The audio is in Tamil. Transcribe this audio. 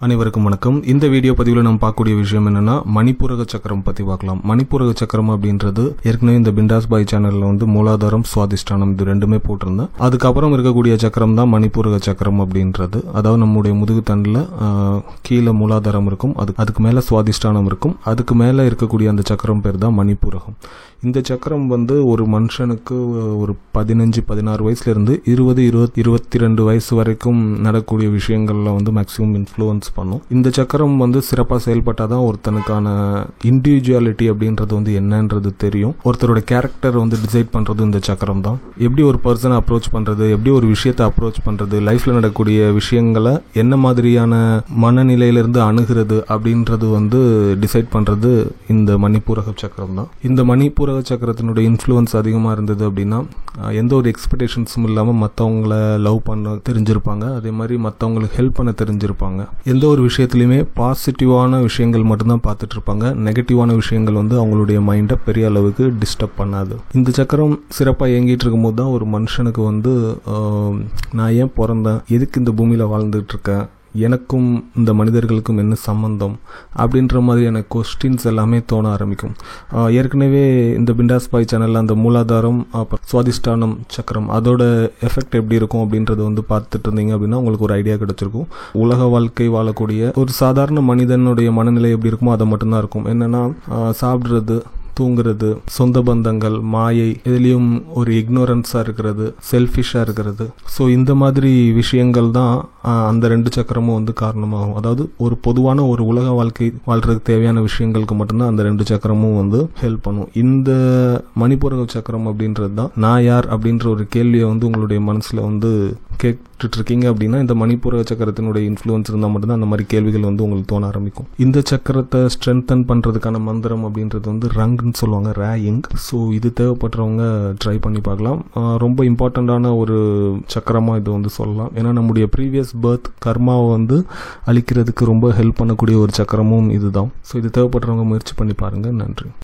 அனைவருக்கும் வணக்கம். இந்த வீடியோ பதிவில் நம்ம பார்க்கக்கூடிய விஷயம் என்னன்னா மணிப்பூரக சக்கரம் பற்றி பார்க்கலாம். மணிப்பூரக சக்கரம் அப்படின்றது ஏற்கனவே இந்த பிண்டாஸ் பாய் சேனலில் வந்து மூலாதாரம் சுவாதிஷ்டானம் இது ரெண்டுமே போட்டிருந்தேன். அதுக்கப்புறம் இருக்கக்கூடிய சக்கரம் தான் மணிப்பூரக சக்கரம் அப்படின்றது. அதாவது நம்முடைய முதுகு தண்டில் கீழே மூலாதாரம் இருக்கும், அதுக்கு மேலே சுவாதிஷ்டானம் இருக்கும், அதுக்கு மேலே இருக்கக்கூடிய அந்த சக்கரம் பேர் தான் மணிப்பூரகம். இந்த சக்கரம் வந்து ஒரு மனுஷனுக்கு ஒரு 15-16 வயசுலேருந்து 20-22 வயசு வரைக்கும் நடக்கக்கூடிய விஷயங்களில் வந்து மேக்ஸிமம் இன்ஃப்ளூயன்ஸ் பண்ணும். இந்த சக்கரம் வந்து சிறப்பாக செயல்பட்டால் தான் ஒருத்தனுக்கான இண்டிவிஜுவாலிட்டி அப்படின்றது வந்து என்னன்றது தெரியும். ஒருத்தரோட கேரக்டர் வந்து டிசைட் பண்ணுறது இந்த சக்கரம் தான். எப்படி ஒரு பர்சனை அப்ரோச் பண்ணுறது, எப்படி ஒரு விஷயத்தை அப்ரோச் பண்ணுறது, லைஃப்பில் நடக்கக்கூடிய விஷயங்களை என்ன மாதிரியான மனநிலையிலிருந்து அணுகிறது அப்படின்றது வந்து டிசைட் பண்ணுறது இந்த மணிப்பூரக சக்கரம் தான். இந்த மணிப்பூரக சக்கரத்தினுடைய இன்ஃப்ளூயன்ஸ் அதிகமாக இருந்தது அப்படின்னா எந்த ஒரு எக்ஸ்பெக்டேஷன்ஸும் இல்லாமல் மற்றவங்கள லவ் பண்ண தெரிஞ்சிருப்பாங்க, அதே மாதிரி மற்றவங்களுக்கு ஹெல்ப் பண்ண தெரிஞ்சிருப்பாங்க. எந்த ஒரு விஷயத்துலையுமே பாசிட்டிவான விஷயங்கள் மட்டும்தான் பார்த்துட்டு இருப்பாங்க. நெகட்டிவான விஷயங்கள் வந்து அவங்களுடைய மைண்டை பெரிய அளவுக்கு டிஸ்டர்ப் பண்ணாது. இந்த சக்கரம் சிறப்பாக இயங்கிட்டு இருக்கும்போது தான் ஒரு மனுஷனுக்கு வந்து நான் ஏன் பிறந்தேன், எதுக்கு இந்த பூமியில் வாழ்ந்துட்டு இருக்கேன், எனக்கும் இந்த மனிதர்களுக்கும் என்ன சம்பந்தம் அப்படின்ற மாதிரியான கொஸ்டின்ஸ் எல்லாமே தோண ஆரம்பிக்கும். ஏற்கனவே இந்த பிண்டாஸ் பாய் சேனலில் அந்த மூலாதாரம் அப்புறம் சுவாதிஷ்டானம் சக்கரம் அதோட எஃபெக்ட் எப்படி இருக்கும் அப்படின்றத வந்து பார்த்துட்டு இருந்தீங்க அப்படின்னா உங்களுக்கு ஒரு ஐடியா கிடைச்சிருக்கும். உலக வாழ்க்கை வாழக்கூடிய ஒரு சாதாரண மனிதனுடைய மனநிலை எப்படி இருக்குமோ அதை மட்டும்தான் இருக்கும். என்னென்னா சாப்பிட்றது, தூங்குறது, சொந்த பந்தங்கள், மாயை, இதுலேயும் ஒரு இக்னோரன்ஸாக இருக்கிறது, செல்ஃபிஷாக இருக்கிறது. ஸோ இந்த மாதிரி விஷயங்கள் தான் அந்த ரெண்டு சக்கரமும் வந்து காரணமாகும். அதாவது ஒரு பொதுவான ஒரு உலக வாழ்க்கை வாழ்றதுக்கு தேவையான விஷயங்களுக்கு மட்டும்தான் அந்த ரெண்டு சக்கரமும் வந்து ஹெல்ப் பண்ணும். இந்த மணிப்பூரக சக்கரம் அப்படின்றது தான் நான் யார் அப்படின்ற ஒரு கேள்வியை வந்து உங்களுடைய மனசில் வந்து கேட்டுட்டு இருக்கீங்க அப்படின்னா இந்த மணிப்பூரக சக்கரத்தினுடைய இன்ஃப்ளூயன்ஸ் இருந்தால் மட்டும்தான் அந்த மாதிரி கேள்விகள் வந்து உங்களுக்கு தோண ஆரம்பிக்கும். இந்த சக்கரத்தை ஸ்ட்ரென்தன் பண்ணுறதுக்கான மந்திரம் அப்படின்றது வந்து ரங்ன்னு சொல்லுவாங்க, ரேயிங். ஸோ இது தேவைப்படுறவங்க ட்ரை பண்ணி பார்க்கலாம். ரொம்ப இம்பார்ட்டண்ட்டான ஒரு சக்கரமாக இது வந்து சொல்லலாம். ஏன்னா நம்முடைய ப்ரீவியஸ் பர்த் கர்மாவை வந்து அழிக்கிறதுக்கு ரொம்ப ஹெல்ப் பண்ணக்கூடிய ஒரு சக்கரமும் இதுதான். ஸோ இது தேவைப்படுறவங்க முயற்சி பண்ணி பாருங்கள். நன்றி.